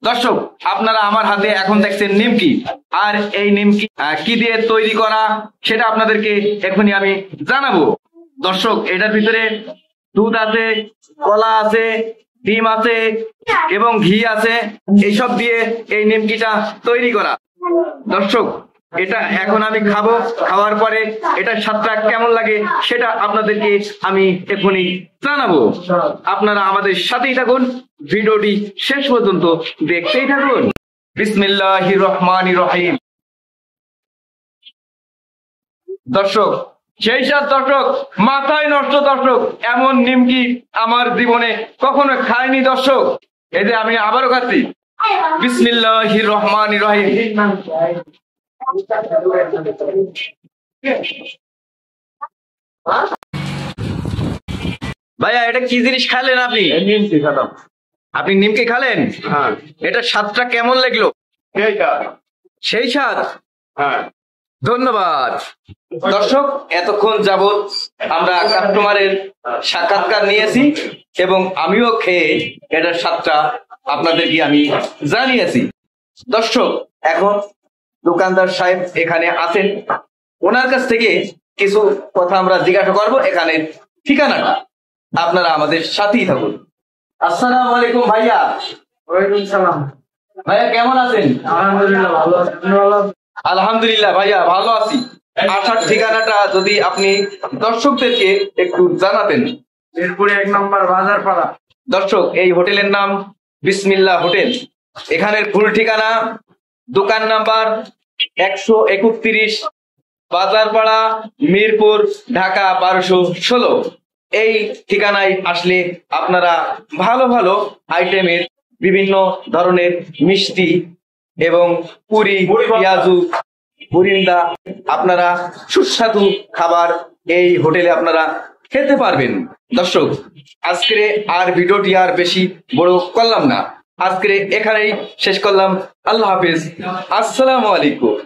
দর্শক, আপনারা আমার হাতে এখন দেখছেন নিমকি। আর এই নিমকি কি দিয়ে তৈরি করা সেটা আপনাদেরকে এখনই আমি জানাবো। দর্শক, এটার ভিতরে দুধ আছে, কলা আছে, ডিম আছে এবং ঘি আছে। এইসব দিয়ে এই নিমকিটা তৈরি করা। দর্শক, এটা এখন আমি খাবো। খাওয়ার পরে এটার স্বাদটা কেমন লাগে সেটা আপনাদেরকে আমি এখনই জানাবো। আপনারা আমাদের সাথেই থাকুন, ভিডিওটি শেষ পর্যন্ত দেখতেই থাকুন। বিসমিল্লাহির রহমানির রহিম। দর্শক, সেই সাথে দর্শক মাথায় নষ্ট। দর্শক, এমন নিমকি আমার জীবনে কখনো খাইনি। দর্শক, এই যে আমি আবারও খাচ্ছি। বিসমিল্লাহির রহমানির রহিম। ভাইয়া, এটা কি জিনিস খালেন আপনি? নিমকি খেলাম। আপনি নিমকি খালেন? হ্যাঁ। এটা স্বাদটা কেমন লাগলো? সেই স্বাদ? হ্যাঁ। ধন্যবাদ। দর্শক, এতক্ষণ যাবৎ আমরা কাস্টমারের সাক্ষাৎকার নিয়েছি এবং আমিও খেয়ে এটার স্বাদটা আপনাদেরকে আমি জানিয়েছি। দর্শক, এখন দোকানদার সাহেব এখানে আছেন, ওনার কাছ থেকে কিছু কথা আমরা জিজ্ঞাসা করবো। এখানে ঠিকানাটা আপনারা আমাদের সাথেই থাকুন। আসসালামু আলাইকুম ভাইয়া। ওয়ালাইকুম সালাম। ভাইয়া কেমন আছেন? আলহামদুলিল্লাহ ভালো আছি। আলহামদুলিল্লাহ ভাইয়া ভালো আছি। আসার ঠিকানাটা যদি আপনি দর্শকদেরকে একটু জানাতেন। মিরপুরে 1 নম্বর বাজারপাড়া। দর্শক, এই হোটেলের নাম বিসমিল্লাহ হোটেল। এখানের ফুল ঠিকানা দোকান নাম্বার 131, বাজারপাড়া, মিরপুর, ঢাকা 1216। এই ঠিকানায় আসলে আপনারা ভালো ভালো আইটেমের বিভিন্ন ধরনের মিষ্টি এবং পুরি, পেঁয়াজু, বুরিন্দা, আপনারা সুস্বাদু খাবার এই হোটেলে আপনারা খেতে পারবেন। দর্শক, আজকের আর ভিডিওটি আর বেশি বড় করলাম না, আজকে এখানেই শেষ করলাম। আল্লাহ হাফিজ, আসসালামু আলাইকুম।